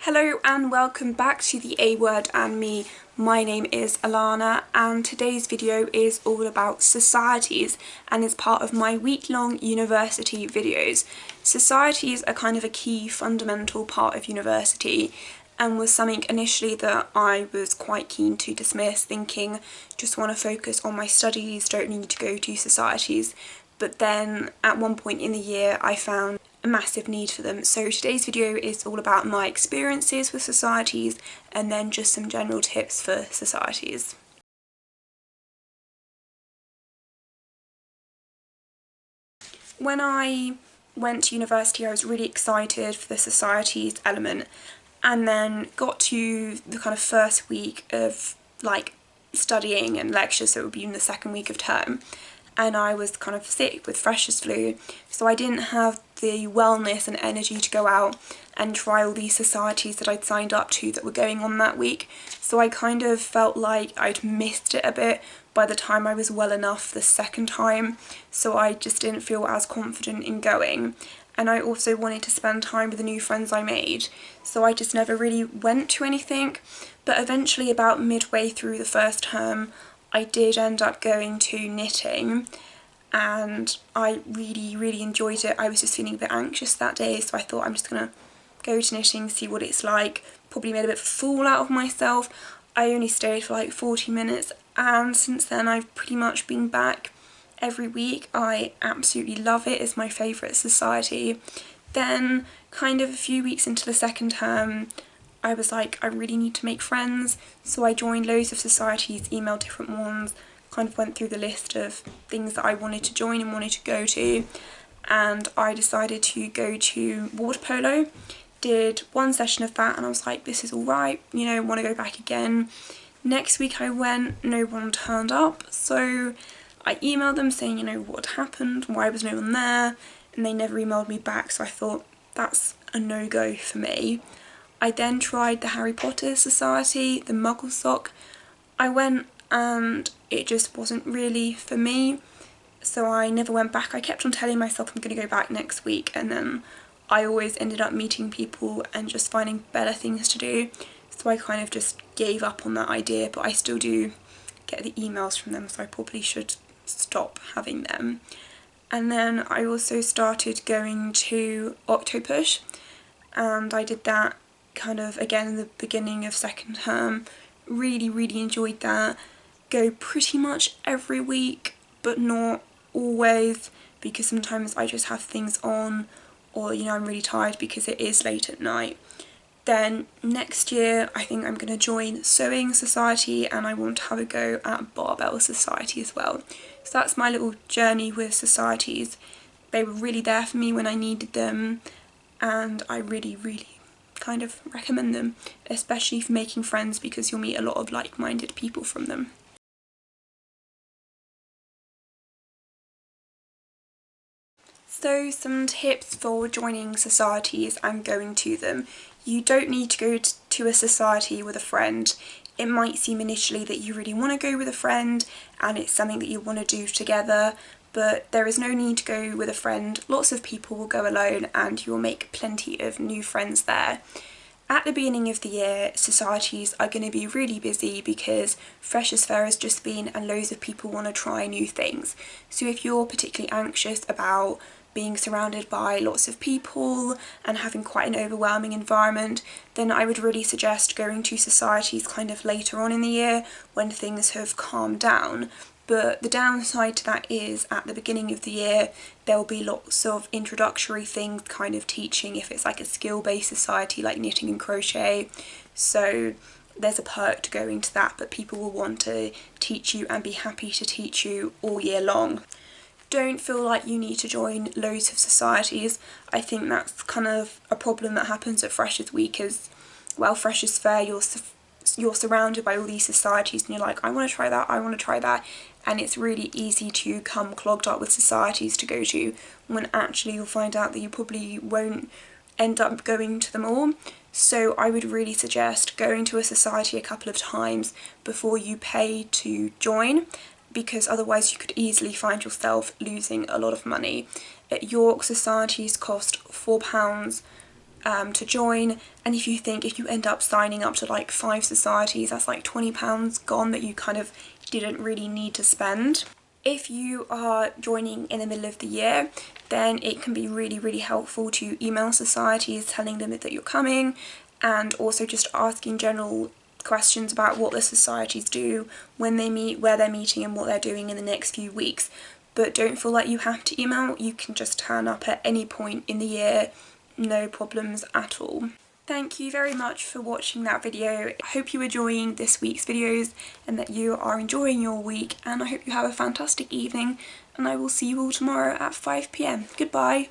Hello and welcome back to the A Word and Me. My name is Alana and today's video is all about societies and is part of my week-long university videos. Societies are kind of a key fundamental part of university and was something initially that I was quite keen to dismiss, thinking just want to focus on my studies, don't need to go to societies. But then at one point in the year I found a massive need for them. So today's video is all about my experiences with societies and then just some general tips for societies. When I went to university I was really excited for the societies element, and then got to the kind of first week of like studying and lectures, so it would be in the second week of term, and I was kind of sick with freshers flu, so I didn't have the wellness and energy to go out and try all these societies that I'd signed up to that were going on that week. So I kind of felt like I'd missed it a bit by the time I was well enough the second time, so I just didn't feel as confident in going. And I also wanted to spend time with the new friends I made, so I just never really went to anything. But eventually, about midway through the first term, I did end up going to knitting and I really enjoyed it. I was just feeling a bit anxious that day, so I thought I'm just gonna go to knitting, see what it's like. Probably made a bit of a fool out of myself. I only stayed for like 40 minutes and since then I've pretty much been back every week. I absolutely love it. It's my favourite society. Then kind of a few weeks into the second term I was like, I really need to make friends, so I joined loads of societies, emailed different ones, kind of went through the list of things that I wanted to join and wanted to go to, and I decided to go to water polo. Did one session of that and I was like, this is alright, you know, want to go back again. Next week I went, no one turned up, so I emailed them saying, you know, what had happened, why was no one there, and they never emailed me back, so I thought that's a no-go for me. I then tried the Harry Potter Society, the Muggle Sock. I went and it just wasn't really for me, so I never went back. I kept on telling myself I'm going to go back next week, and then I always ended up meeting people and just finding better things to do, so I kind of just gave up on that idea, but I still do get the emails from them, so I probably should stop having them. And then I also started going to Octopush, and I did that kind of again in the beginning of second term. Really enjoyed that. Go pretty much every week, but not always, because sometimes I just have things on, or you know, I'm really tired because it is late at night. Then next year I think I'm going to join Sewing Society and I want to have a go at Barbell Society as well. So that's my little journey with societies. They were really there for me when I needed them, and I really kind of recommend them, especially for making friends, because you'll meet a lot of like-minded people from them. So some tips for joining societies and going to them. You don't need to go to a society with a friend. It might seem initially that you really want to go with a friend and it's something that you want to do together, but there is no need to go with a friend. Lots of people will go alone and you'll make plenty of new friends there. At the beginning of the year, societies are going to be really busy because Freshers' Fair has just been and loads of people want to try new things. So if you're particularly anxious about being surrounded by lots of people and having quite an overwhelming environment, then I would really suggest going to societies kind of later on in the year when things have calmed down. But the downside to that is at the beginning of the year there will be lots of introductory things kind of teaching if it's like a skill-based society like knitting and crochet, so there's a perk to going to that, but people will want to teach you and be happy to teach you all year long. Don't feel like you need to join loads of societies. I think that's kind of a problem that happens at Freshers Week is, well, Freshers Fair, you're surrounded by all these societies and you're like, I want to try that, I want to try that, and it's really easy to come clogged up with societies to go to when actually you'll find out that you probably won't end up going to them all. So I would really suggest going to a society a couple of times before you pay to join, because otherwise you could easily find yourself losing a lot of money. At York, societies cost £4 to join, and if you end up signing up to like 5 societies, that's like £20 gone that you kind of didn't really need to spend. If you are joining in the middle of the year, then it can be really helpful to email societies telling them that you're coming, and also just asking general questions about what the societies do, when they meet, where they're meeting, and what they're doing in the next few weeks. But don't feel like you have to email, you can just turn up at any point in the year, no problems at all. Thank you very much for watching that video. I hope you're enjoying this week's videos and that you are enjoying your week, and I hope you have a fantastic evening, and I will see you all tomorrow at 5 PM. Goodbye.